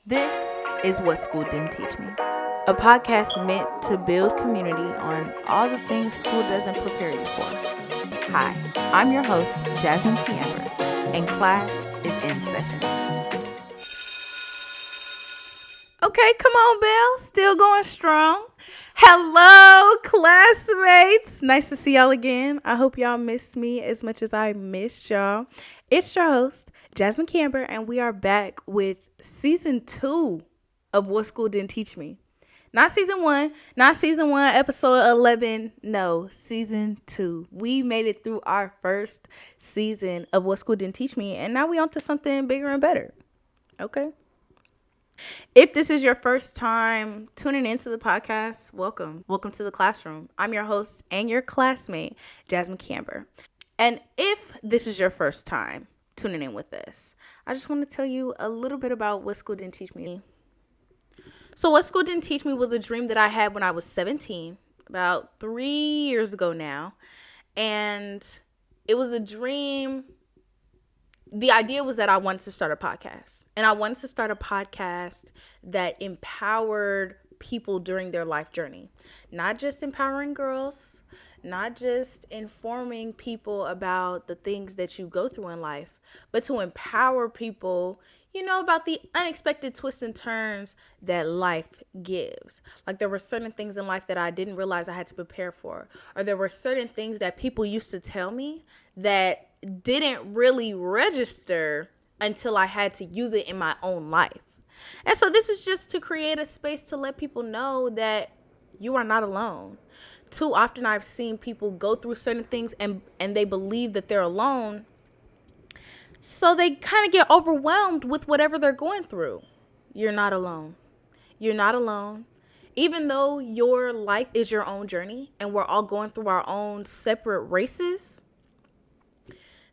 This is What School Didn't Teach Me, a podcast meant to build community on all the things school doesn't prepare you for. Hi, I'm your host, Jasmine Ki'Amber, and class is in session. Okay, come on, Belle. Still going strong. Hello, classmates. Nice to see y'all again. I hope y'all missed me as much as I missed y'all. It's your host, Jasmine Ki'Amber, and we are back with season 2 of What School Didn't Teach Me. Not season 1, episode 11. No, season 2. We made it through our first season of What School Didn't Teach Me, and now we on to something bigger and better. Okay. If this is your first time tuning into the podcast, welcome. Welcome to the classroom. I'm your host and your classmate, Jasmine Ki'Amber. And if this is your first time tuning in with us, I just want to tell you a little bit about What School Didn't Teach Me. So What School Didn't Teach Me was a dream that I had when I was 17, about 3 years ago now. And it was a dream. The idea was that I wanted to start a podcast, and I wanted to start a podcast that empowered people during their life journey, not just empowering girls, not just informing people about the things that you go through in life, but to empower people, about the unexpected twists and turns that life gives. Like there were certain things in life that I didn't realize I had to prepare for, or there were certain things that people used to tell me that didn't really register until I had to use it in my own life. And so this is just to create a space to let people know that you are not alone. Too often I've seen people go through certain things and they believe that they're alone. So they kind of get overwhelmed with whatever they're going through. You're not alone. You're not alone. Even though your life is your own journey and we're all going through our own separate races,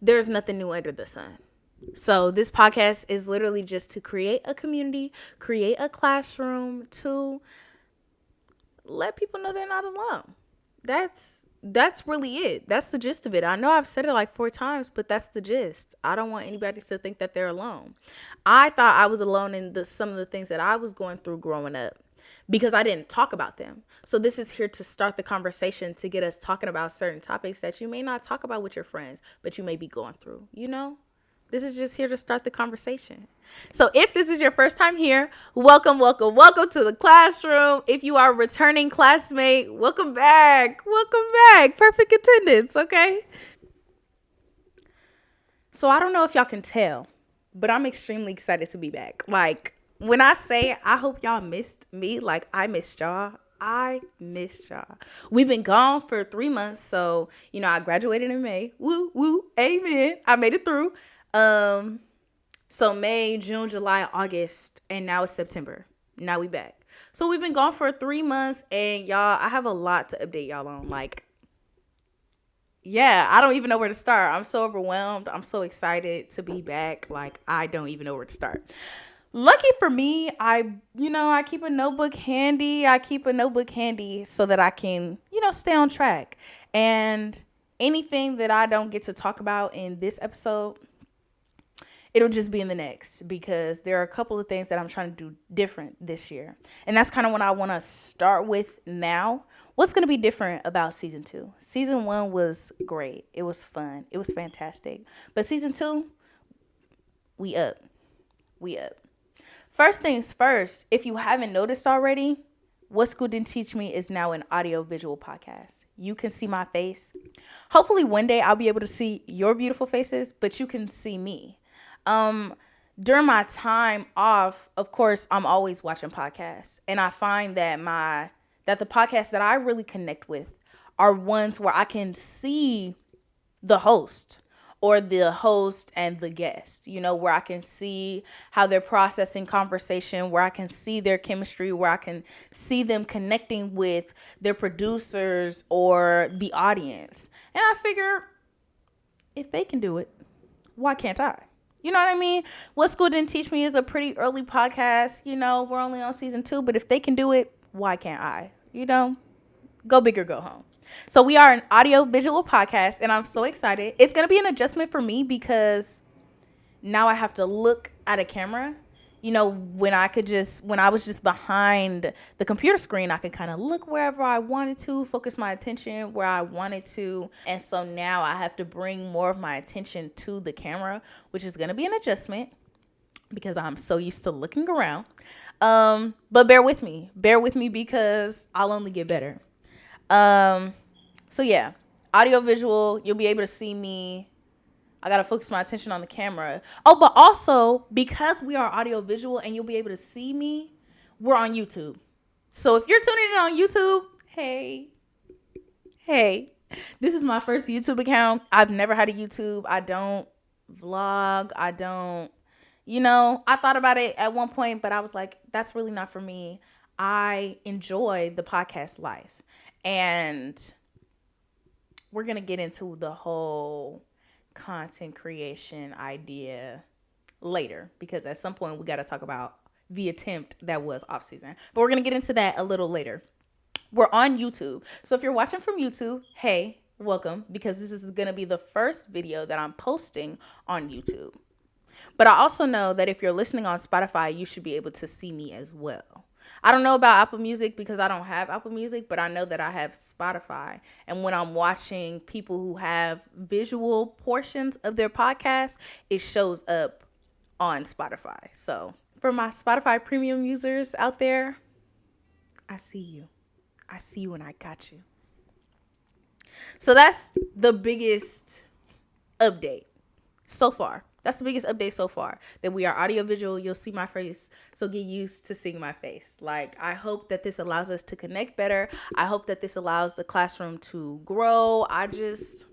there's nothing new under the sun. So this podcast is literally just to create a community, create a classroom to let people know they're not alone. That's really it. That's the gist of it. I know I've said it like 4 times, but that's the gist. I don't want anybody to think that they're alone. I thought I was alone in some of the things that I was going through growing up because I didn't talk about them. So this is here to start the conversation, to get us talking about certain topics that you may not talk about with your friends, but you may be going through, This is just here to start the conversation. So if this is your first time here, welcome to the classroom. If you are a returning classmate, welcome back. Perfect attendance, okay? So I don't know if y'all can tell, but I'm extremely excited to be back. Like, when I say I hope y'all missed me, like I missed y'all. I missed y'all. We've been gone for 3 months, so, I graduated in May. Woo, woo, amen. I made it through. So May, June, July, August, and now it's September. Now we back. So we've been gone for 3 months, and y'all, I have a lot to update y'all on. I don't even know where to start. I'm so overwhelmed. I'm so excited to be back. Like, I don't even know where to start. Lucky for me, I keep a notebook handy. So that I can, stay on track. And anything that I don't get to talk about in this episode, it'll just be in the next, because there are a couple of things that I'm trying to do different this year. And that's kind of what I want to start with now. What's going to be different about season 2? Season 1 was great. It was fun. It was fantastic. But season 2, we up. First things first, if you haven't noticed already, What School Didn't Teach Me is now an audio-visual podcast. You can see my face. Hopefully one day I'll be able to see your beautiful faces, but you can see me. During my time off, of course, I'm always watching podcasts, and I find that the podcasts that I really connect with are ones where I can see the host and the guest, where I can see how they're processing conversation, where I can see their chemistry, where I can see them connecting with their producers or the audience. And I figure, if they can do it, why can't I? You know what I mean? What School Didn't Teach Me is a pretty early podcast. We're only on season 2, but if they can do it, why can't I? Go big or go home. So we are an audio visual podcast, and I'm so excited. It's going to be an adjustment for me because now I have to look at a camera, when I was just behind the computer screen, I could kind of look wherever I wanted to, focus my attention where I wanted to. And so now I have to bring more of my attention to the camera, which is going to be an adjustment because I'm so used to looking around. But bear with me because I'll only get better. So yeah, audio visual, you'll be able to see me. I got to focus my attention on the camera. Oh, but also because we are audio visual and you'll be able to see me, we're on YouTube. So if you're tuning in on YouTube, hey, this is my first YouTube account. I've never had a YouTube. I don't vlog. I thought about it at one point, but I was like, that's really not for me. I enjoy the podcast life. And we're going to get into the whole content creation idea later, because at some point we got to talk about the attempt that was off season, but we're going to get into that a little later. We're on YouTube. So if you're watching from YouTube, hey, welcome, because this is going to be the first video that I'm posting on YouTube. But I also know that if you're listening on Spotify, you should be able to see me as well. I don't know about Apple Music because I don't have Apple Music, but I know that I have Spotify. And when I'm watching people who have visual portions of their podcast, it shows up on Spotify. So for my Spotify premium users out there, I see you. I see you and I got you. So that's the biggest update so far. That's the biggest update so far, that we are audiovisual. You'll see my face, so get used to seeing my face. Like, I hope that this allows us to connect better. I hope that this allows the classroom to grow. I just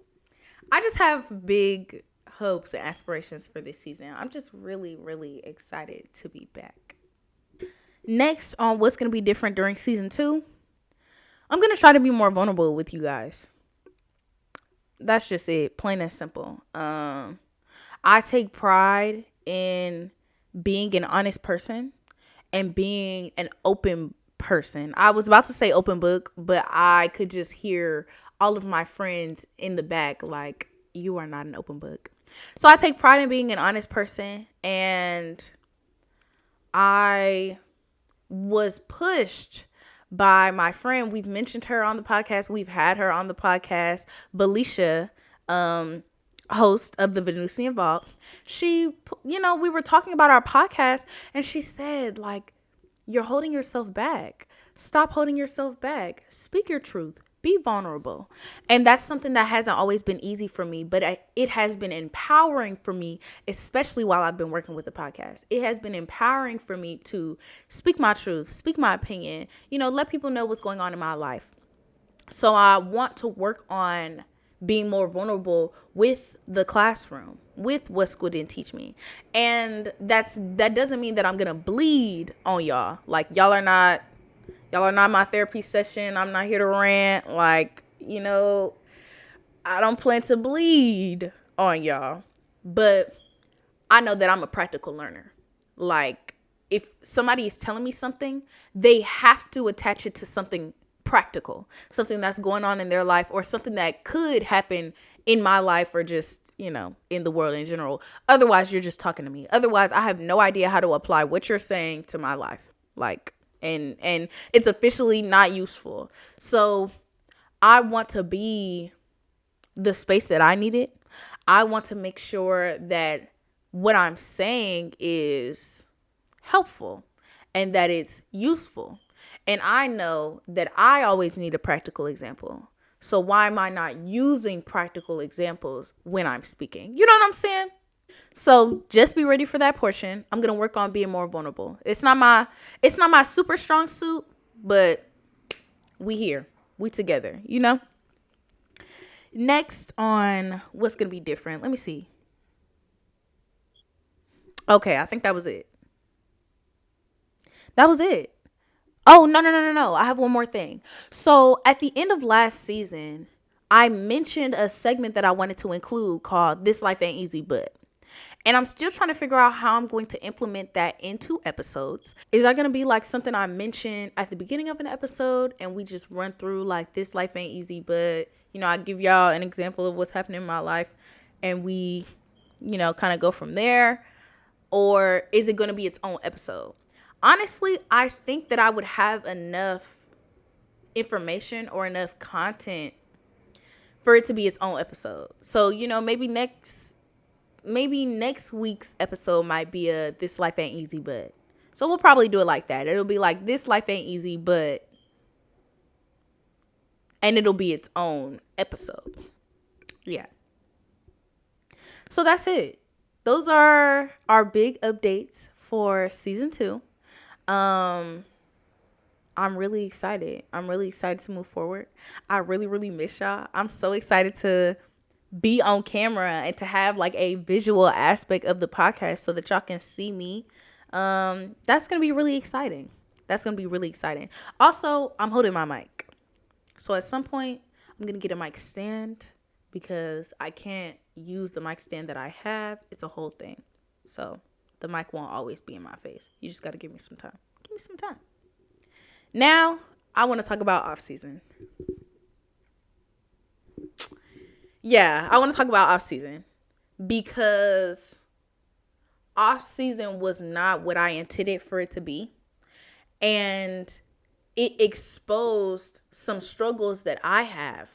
have big hopes and aspirations for this season. I'm just really, really excited to be back. Next, on what's going to be different during season 2, I'm going to try to be more vulnerable with you guys. That's just it, plain and simple. I take pride in being an honest person and being an open person. I was about to say open book, but I could just hear all of my friends in the back like, you are not an open book. So I take pride in being an honest person, and I was pushed by my friend. We've mentioned her on the podcast. We've had her on the podcast, Belisha, host of the Venusian Vault. She, we were talking about our podcast, and she said, like, you're holding yourself back. Stop holding yourself back. Speak your truth. Be vulnerable. And that's something that hasn't always been easy for me, but it has been empowering for me, especially while I've been working with the podcast. It has been empowering for me to speak my truth, speak my opinion, let people know what's going on in my life. So I want to work on being more vulnerable with the classroom, with what school didn't teach me. And that doesn't mean that I'm going to bleed on y'all. Like, y'all are not my therapy session. I'm not here to rant. Like, I don't plan to bleed on y'all. But I know that I'm a practical learner. Like, if somebody is telling me something, they have to attach it to something practical, something that's going on in their life, or something that could happen in my life, or just, in the world in general. Otherwise, you're just talking to me. Otherwise, I have no idea how to apply what you're saying to my life. Like, and it's officially not useful. So I want to be the space that I needed. I want to make sure that what I'm saying is helpful and that it's useful. And I know that I always need a practical example. So why am I not using practical examples when I'm speaking? You know what I'm saying? So just be ready for that portion. I'm going to work on being more vulnerable. It's not my super strong suit, but we here. We together, Next on what's going to be different. Let me see. Okay, I think that was it. That was it. Oh, no. I have one more thing. So at the end of last season, I mentioned a segment that I wanted to include called This Life Ain't Easy But. And I'm still trying to figure out how I'm going to implement that into episodes. Is that going to be like something I mentioned at the beginning of an episode and we just run through like this life ain't easy, but, I give y'all an example of what's happening in my life and we, kind of go from there? or is it going to be its own episode? Honestly, I think that I would have enough information or enough content for it to be its own episode. So, maybe next week's episode might be a This Life Ain't Easy, but. So we'll probably do it like that. It'll be like This Life Ain't Easy, but. And it'll be its own episode. Yeah. So that's it. Those are our big updates for season 2. I'm really excited. I'm really excited to move forward. I really, really miss y'all. I'm so excited to be on camera and to have like a visual aspect of the podcast so that y'all can see me. That's going to be really exciting. Also, I'm holding my mic. So at some point, I'm going to get a mic stand because I can't use the mic stand that I have. It's a whole thing. So the mic won't always be in my face. You just got to give me some time. Now, I want to talk about off season. Yeah, I want to talk about off season because off season was not what I intended for it to be. And it exposed some struggles that I have.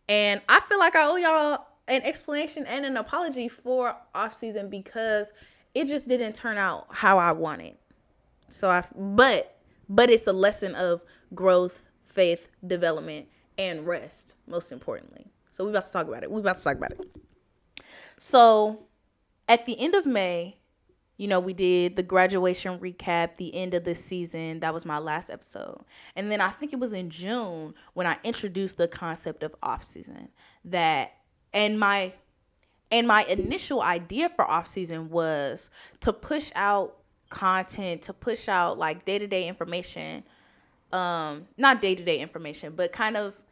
And I feel like I owe y'all an explanation and an apology for off season because it just didn't turn out how I wanted. But it's a lesson of growth, faith, development, and rest, most importantly. So we're about to talk about it. So at the end of May, we did the graduation recap, the end of this season. That was my last episode. And then I think it was in June when I introduced the concept of off season. And my initial idea for off season was to push out content, to push out like day-to-day information. Not day-to-day information, but kind of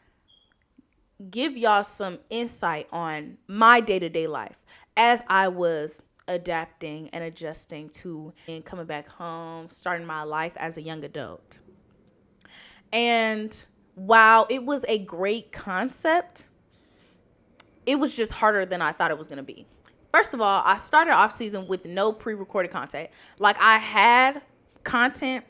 give y'all some insight on my day-to-day life as I was adapting and adjusting to and coming back home, starting my life as a young adult. And while it was a great concept, it was just harder than I thought it was going to be. First of all, I started off season with no pre-recorded content. Like I had content,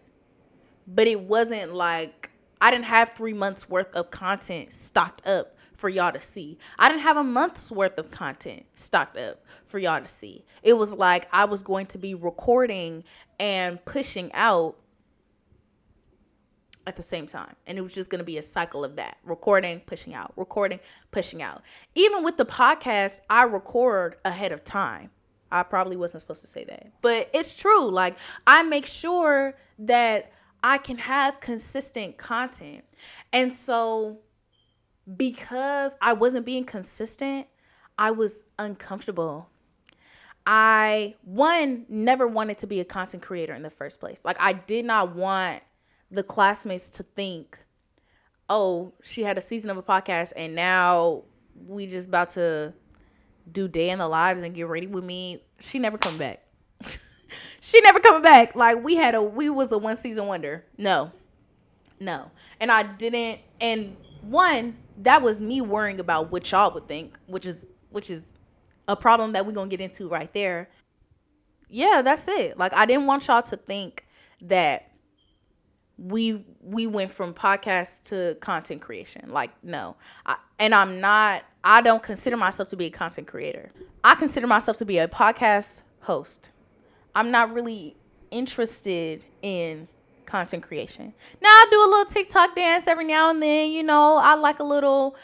but it wasn't like I didn't have 3 months worth of content stocked up for y'all to see. I didn't have a month's worth of content stocked up for y'all to see. It was like I was going to be recording and pushing out at the same time. And it was just going to be a cycle of that. Recording, pushing out. Even with the podcast, I record ahead of time. I probably wasn't supposed to say that. But it's true. Like I make sure that I can have consistent content. And so because I wasn't being consistent, I was uncomfortable. I never wanted to be a content creator in the first place. Like I did not want the classmates to think, oh, she had a season of a podcast and now we just about to do day in the lives and get ready with me. She never come back. Like we was a 1 season wonder. No. And I didn't. And that was me worrying about what y'all would think, which is a problem that we're going to get into right there. Yeah, that's it. Like, I didn't want y'all to think that we went from podcast to content creation. Like, no. I don't consider myself to be a content creator. I consider myself to be a podcast host. I'm not really interested in content creation. Now I do a little TikTok dance every now and then, I like a little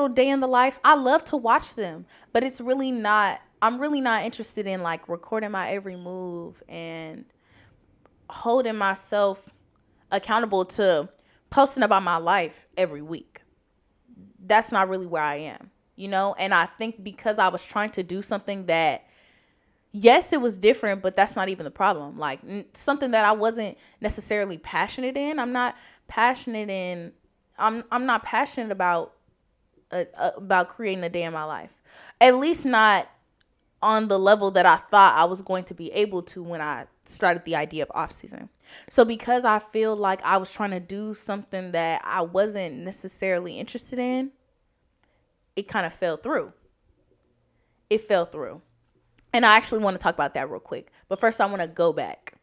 day in the life. I love to watch them, but I'm really not interested in like recording my every move and holding myself accountable to posting about my life every week. That's not really where I am, and I think because I was trying to do something that, yes, it was different, but that's not even the problem. Like something that I wasn't necessarily passionate in. I'm not passionate about creating a day in my life. At least not on the level that I thought I was going to be able to when I started the idea of off season. So because I feel like I was trying to do something that I wasn't necessarily interested in, it kind of fell through. And I actually want to talk about that real quick. But first, I want to go back.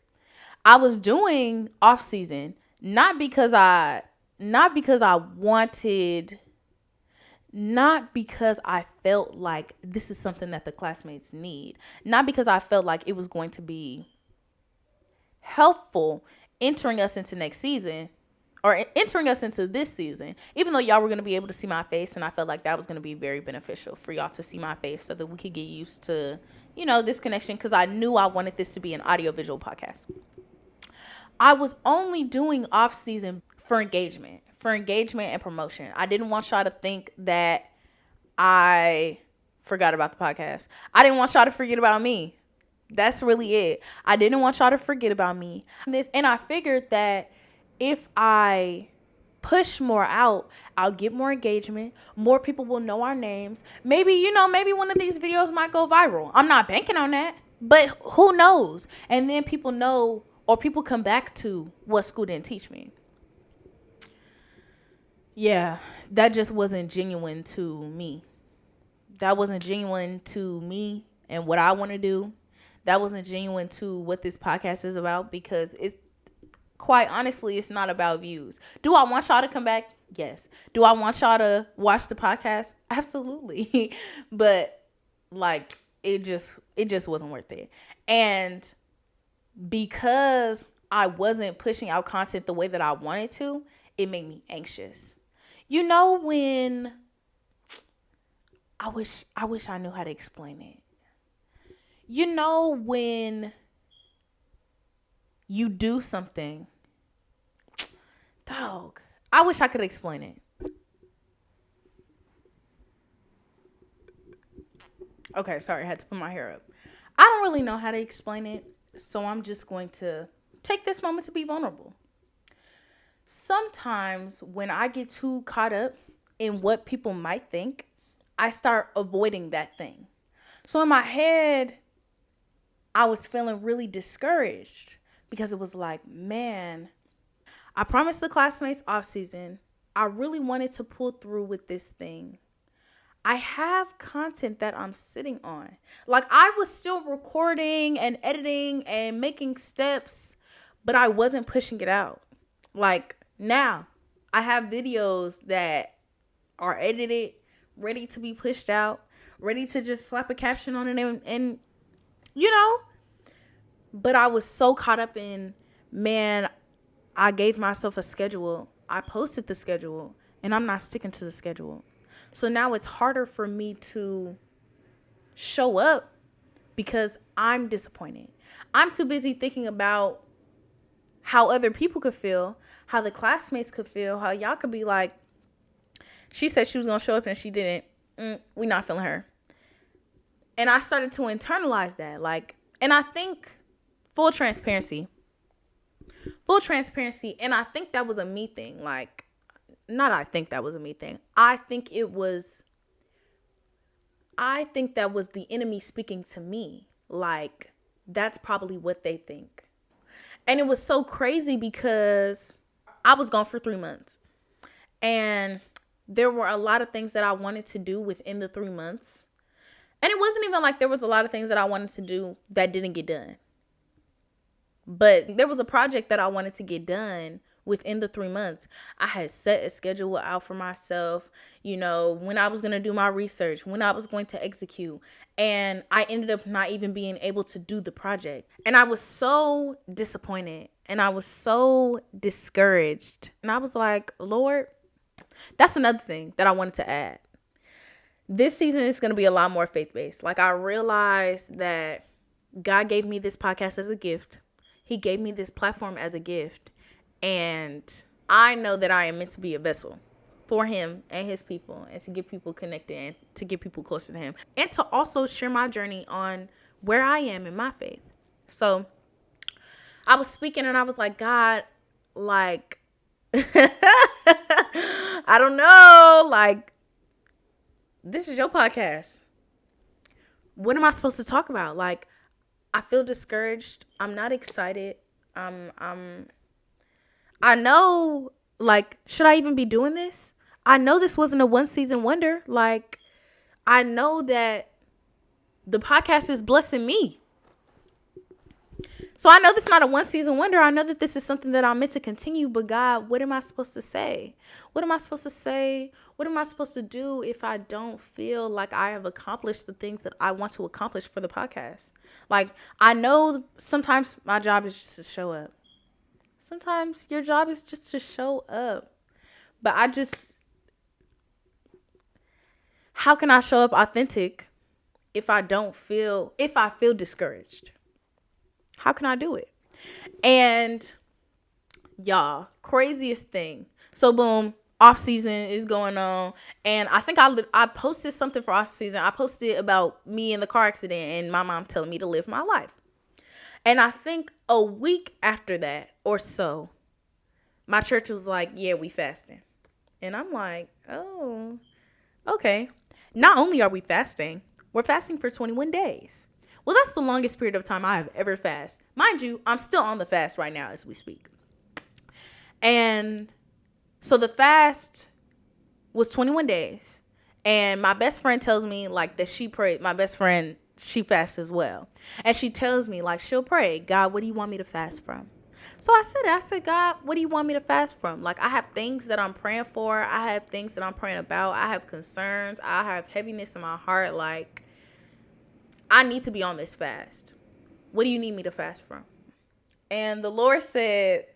I was doing off season not because I wanted, not because I felt like this is something that the classmates need, not because I felt like it was going to be helpful entering us into next season or entering us into this season, even though y'all were going to be able to see my face. And I felt like that was going to be very beneficial for y'all to see my face so that we could get used to, this connection, because I knew I wanted this to be an audiovisual podcast. I was only doing off season for engagement and promotion. I didn't want y'all to think that I forgot about the podcast. I didn't want y'all to forget about me. That's really it. I didn't want y'all to forget about me. And I figured that if I push more out, I'll get more engagement. More people will know our names. Maybe one of these videos might go viral. I'm not banking on that, but who knows? And then people know, or people come back to what school didn't teach me. Yeah, that just wasn't genuine to me. That wasn't genuine to me and what I want to do. That wasn't genuine to what this podcast is about, because it's, quite honestly, it's not about views. Do I want y'all to come back? Yes. Do I want y'all to watch the podcast? Absolutely. But it just wasn't worth it. And because I wasn't pushing out content the way that I wanted to, it made me anxious. When I wish I knew how to explain it. When you do something, dog, I wish I could explain it. Okay, sorry, I had to put my hair up. I don't really know how to explain it, so I'm just going to take this moment to be vulnerable. Sometimes when I get too caught up in what people might think, I start avoiding that thing. So in my head, I was feeling really discouraged because it was like, man, I promised the classmates off season, I really wanted to pull through with this thing. I have content that I'm sitting on. I was still recording and editing and making steps, but I wasn't pushing it out. Now I have videos that are edited, ready to be pushed out, ready to just slap a caption on it and but I was so caught up in, man, I gave myself a schedule. I posted the schedule and I'm not sticking to the schedule. So now it's harder for me to show up because I'm disappointed. I'm too busy thinking about how other people could feel, how the classmates could feel, how y'all could be like, she said she was going to show up and she didn't. We not feeling her. And I started to internalize that. And I think full transparency. And I think that was a me thing. I think that was the enemy speaking to me. That's probably what they think. And it was so crazy because I was gone for 3 months. And there were a lot of things that I wanted to do within the 3 months. And it wasn't even like there was a lot of things that I wanted to do that didn't get done. But there was a project that I wanted to get done within the 3 months. I had set a schedule out for myself, when I was going to do my research, when I was going to execute. And I ended up not even being able to do the project. And I was so disappointed and I was so discouraged. And I was like, Lord, that's another thing that I wanted to add. This season is going to be a lot more faith-based. I realized that God gave me this podcast as a gift. He gave me this platform as a gift. And I know that I am meant to be a vessel for him and his people, and to get people connected and to get people closer to him, and to also share my journey on where I am in my faith. So I was speaking and I was like, God, I don't know, this is your podcast. What am I supposed to talk about? I feel discouraged. I'm not excited. I know, should I even be doing this? I know this wasn't a one season wonder. I know that the podcast is blessing me. So I know this is not a one season wonder. I know that this is something that I'm meant to continue. But God, what am I supposed to say? What am I supposed to say? What am I supposed to do if I don't feel like I have accomplished the things that I want to accomplish for the podcast? Like, I know sometimes my job is just to show up. Sometimes your job is just to show up. But how can I show up authentic if I feel discouraged? How can I do it? And y'all, craziest thing. So boom, off season is going on. And I think I posted something for off season. I posted about me in the car accident and my mom telling me to live my life. And I think a week after that or so, my church was like, yeah, we fasting. And I'm like, oh, okay. Not only are we fasting, we're fasting for 21 days. Well, that's the longest period of time I have ever fasted. Mind you, I'm still on the fast right now as we speak. And so the fast was 21 days. And my best friend tells me like that she prayed. My best friend, she fasts as well. And she tells me like she'll pray, God, what do you want me to fast from? So I said, God, what do you want me to fast from? Like, I have things that I'm praying for. I have things that I'm praying about. I have concerns. I have heaviness in my heart. Like, I need to be on this fast. What do you need me to fast from? And the Lord said,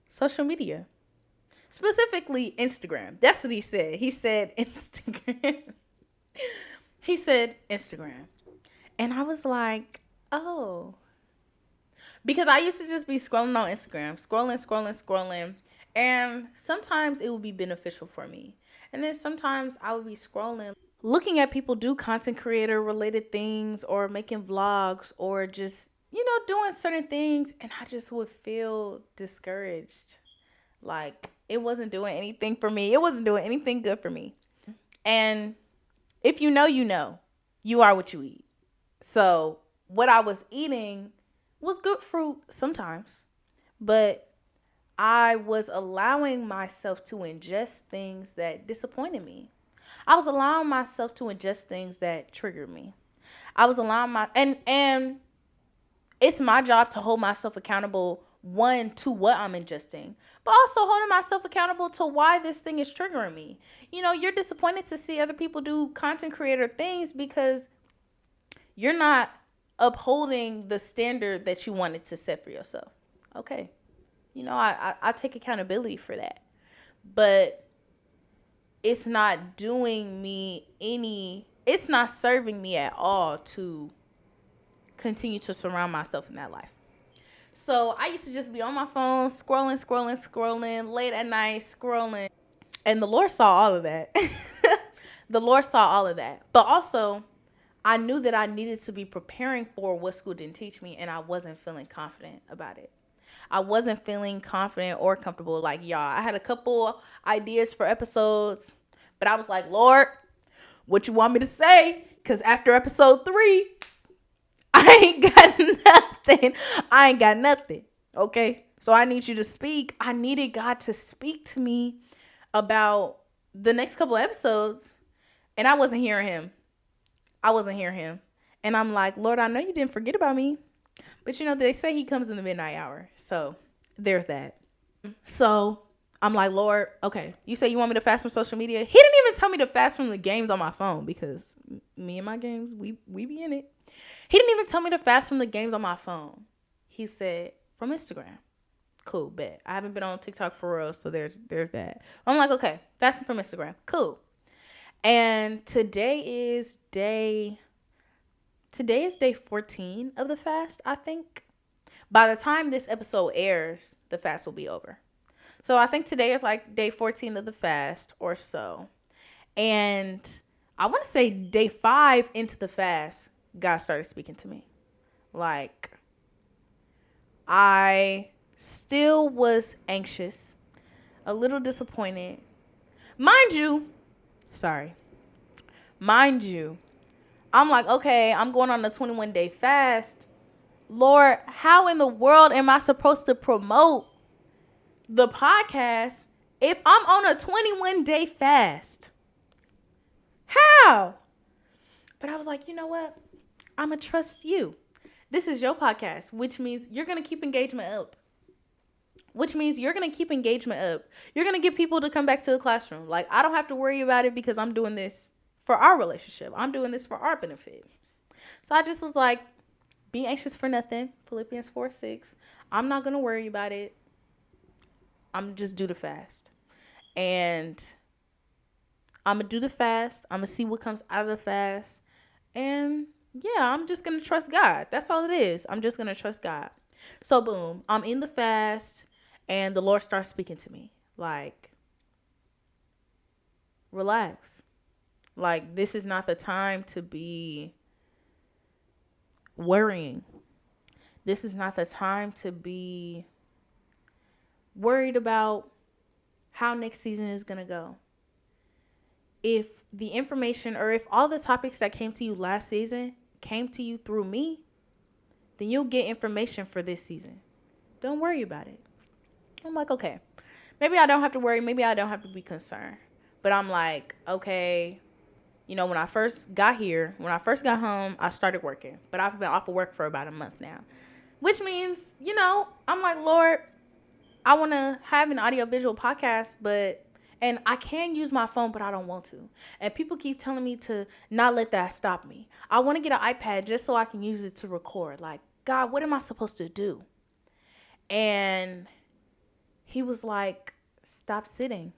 social media. Specifically, Instagram. That's what he said. He said Instagram. He said Instagram. And I was like, oh. Because I used to just be scrolling on Instagram. Scrolling. And sometimes it would be beneficial for me. And then sometimes I would be scrolling, looking at people do content creator related things or making vlogs or just, doing certain things. And I just would feel discouraged. Like it wasn't doing anything for me. It wasn't doing anything good for me. And if you know, you are what you eat. So what I was eating was good fruit sometimes, but I was allowing myself to ingest things that disappointed me. I was allowing myself to ingest things that triggered me. I was allowing and it's my job to hold myself accountable, one, to what I'm ingesting, but also holding myself accountable to why this thing is triggering me. You're disappointed to see other people do content creator things because you're not upholding the standard that you wanted to set for yourself. Okay. I take accountability for that. But it's not it's not serving me at all to continue to surround myself in that life. So I used to just be on my phone, scrolling, late at night, scrolling. And the Lord saw all of that. The Lord saw all of that. But also, I knew that I needed to be preparing for what school didn't teach me, and I wasn't feeling confident about it. I wasn't feeling confident or comfortable. Like, y'all, I had a couple ideas for episodes, but I was like, Lord, what you want me to say? Because after episode 3, I ain't got nothing. Okay? So I need you to speak. I needed God to speak to me about the next couple episodes, and I wasn't hearing him. And I'm like, Lord, I know you didn't forget about me. But they say he comes in the midnight hour. So there's that. So I'm like, Lord, okay, you say you want me to fast from social media? He didn't even tell me to fast from the games on my phone because me and my games, we be in it. He didn't even tell me to fast from the games on my phone. He said from Instagram. Cool, bet. I haven't been on TikTok for real, so there's that. I'm like, okay, fasting from Instagram. Cool. And today is day 14 of the fast, I think. By the time this episode airs, the fast will be over. So I think today is like day 14 of the fast or so. And I want to say day 5 into the fast, God started speaking to me. Like, I still was anxious, a little disappointed. Mind you, I'm like, okay, I'm going on a 21-day fast. Lord, how in the world am I supposed to promote the podcast if I'm on a 21-day fast? How? But I was like, you know what? I'm going to trust you. This is your podcast, which means you're going to keep engagement up. Which means you're going to keep engagement up. You're going to get people to come back to the classroom. Like, I don't have to worry about it because I'm doing this for our relationship. I'm doing this for our benefit. So I just was like, be anxious for nothing. Philippians 4:6. I'm not going to worry about it. I'm just do the fast. And I'm going to do the fast. I'm going to see what comes out of the fast. And yeah, I'm just going to trust God. That's all it is. I'm just going to trust God. So boom, I'm in the fast and the Lord starts speaking to me. Like, relax. Like, this is not the time to be worrying. This is not the time to be worried about how next season is going to go. If the information or if all the topics that came to you last season came to you through me, then you'll get information for this season. Don't worry about it. I'm like, okay, maybe I don't have to worry. Maybe I don't have to be concerned. But I'm like, okay, you know, when I first got here, when I first got home, I started working. But I've been off of work for about a month now. Which means, you know, I'm like, Lord, I want to have an audiovisual podcast, and I can use my phone, but I don't want to. And people keep telling me to not let that stop me. I want to get an iPad just so I can use it to record. Like, God, what am I supposed to do? And he was like, stop sitting.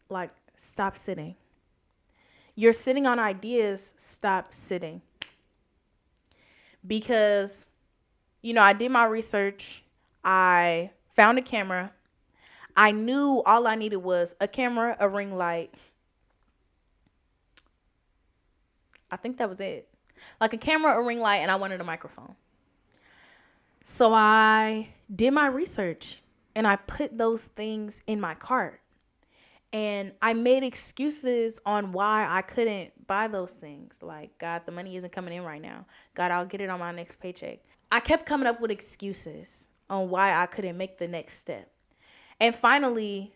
Like, stop sitting. You're sitting on ideas. Stop sitting. Because, you know, I did my research. I found a camera. I knew all I needed was a camera, a ring light. I think that was it. Like a camera, a ring light, and I wanted a microphone. So I did my research and I put those things in my cart. And I made excuses on why I couldn't buy those things. Like, God, the money isn't coming in right now. God, I'll get it on my next paycheck. I kept coming up with excuses on why I couldn't make the next step. And finally,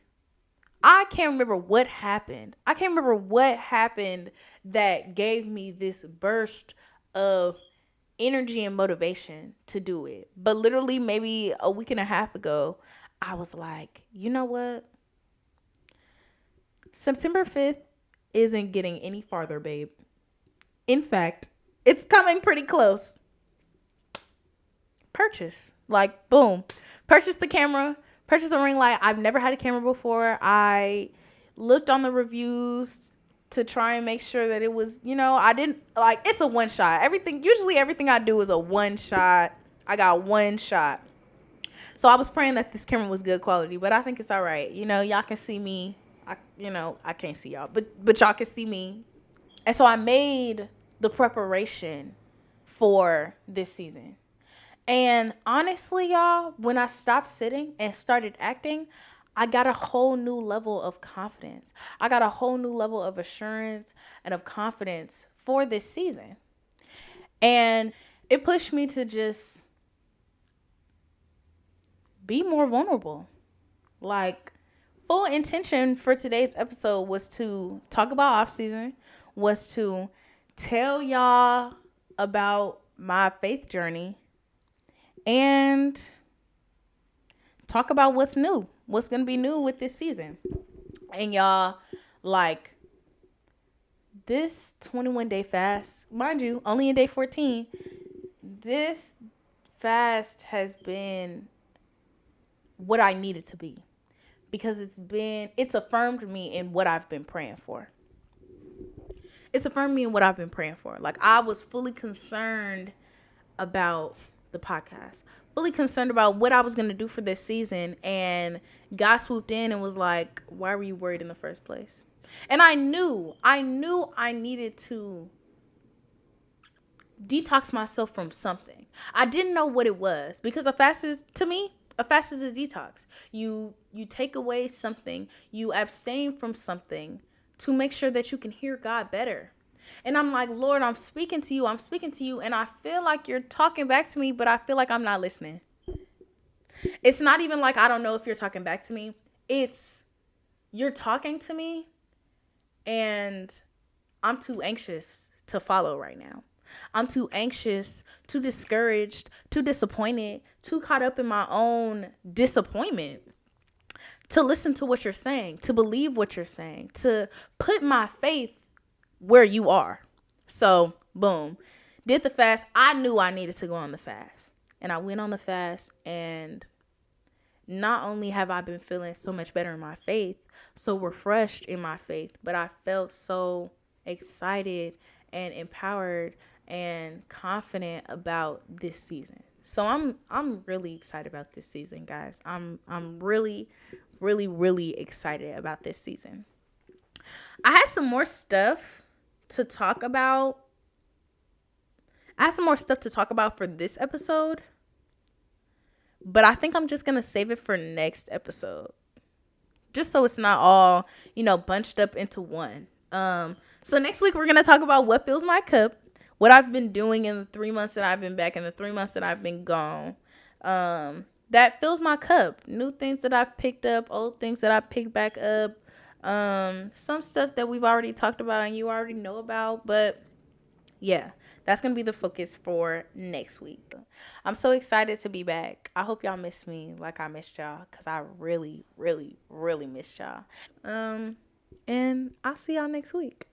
I can't remember what happened. I can't remember what happened that gave me this burst of energy and motivation to do it. But literally maybe a week and a half ago, I was like, you know what? September 5th isn't getting any farther, babe. In fact, it's coming pretty close. Purchase. Like, boom. Purchase the camera. Purchase a ring light. I've never had a camera before. I looked on the reviews to try and make sure that it was, you know, I didn't, like, it's a one shot. Usually everything I do is a one shot. I got one shot. So I was praying that this camera was good quality, but I think it's all right. You know, y'all can see me. I can't see y'all, but y'all can see me. And so I made the preparation for this season. And honestly, y'all, when I stopped sitting and started acting, I got a whole new level of confidence. I got a whole new level of assurance and of confidence for this season. And it pushed me to just be more vulnerable. Like, full intention for today's episode was to talk about off season, was to tell y'all about my faith journey, and talk about what's new, what's going to be new with this season. And y'all, like, this 21-day fast, mind you, only in day 14, this fast has been what I needed to be. Because it's affirmed me in what I've been praying for. It's affirmed me in what I've been praying for. Like, I was fully concerned about the podcast, fully concerned about what I was going to do for this season. And God swooped in and was like, why were you worried in the first place? And I knew I needed to detox myself from something. I didn't know what it was, because a fast is a detox. You take away something, you abstain from something to make sure that you can hear God better. And I'm like, Lord, I'm speaking to you, and I feel like you're talking back to me, but I feel like I'm not listening. It's not even like I don't know if you're talking back to me. It's you're talking to me, and I'm too anxious to follow right now. I'm too anxious, too discouraged, too disappointed, too caught up in my own disappointment to listen to what you're saying, to believe what you're saying, to put my faith where you are. So, boom. Did the fast. I knew I needed to go on the fast. And I went on the fast, and not only have I been feeling so much better in my faith, so refreshed in my faith, but I felt so excited and empowered and confident about this season. So I'm really excited about this season, guys. I'm really, really, really excited about this season. I had some more stuff to talk about. I have some more stuff to talk about for this episode, but I think I'm just going to save it for next episode. Just so it's not all, bunched up into one. So next week we're going to talk about what fills my cup, what I've been doing in the 3 months that I've been back and the 3 months that I've been gone. That fills my cup. New things that I've picked up, old things that I picked back up. Some stuff that we've already talked about and you already know about, but yeah, that's going to be the focus for next week. I'm so excited to be back. I hope y'all miss me like I missed y'all, because I really, really, really missed y'all. And I'll see y'all next week.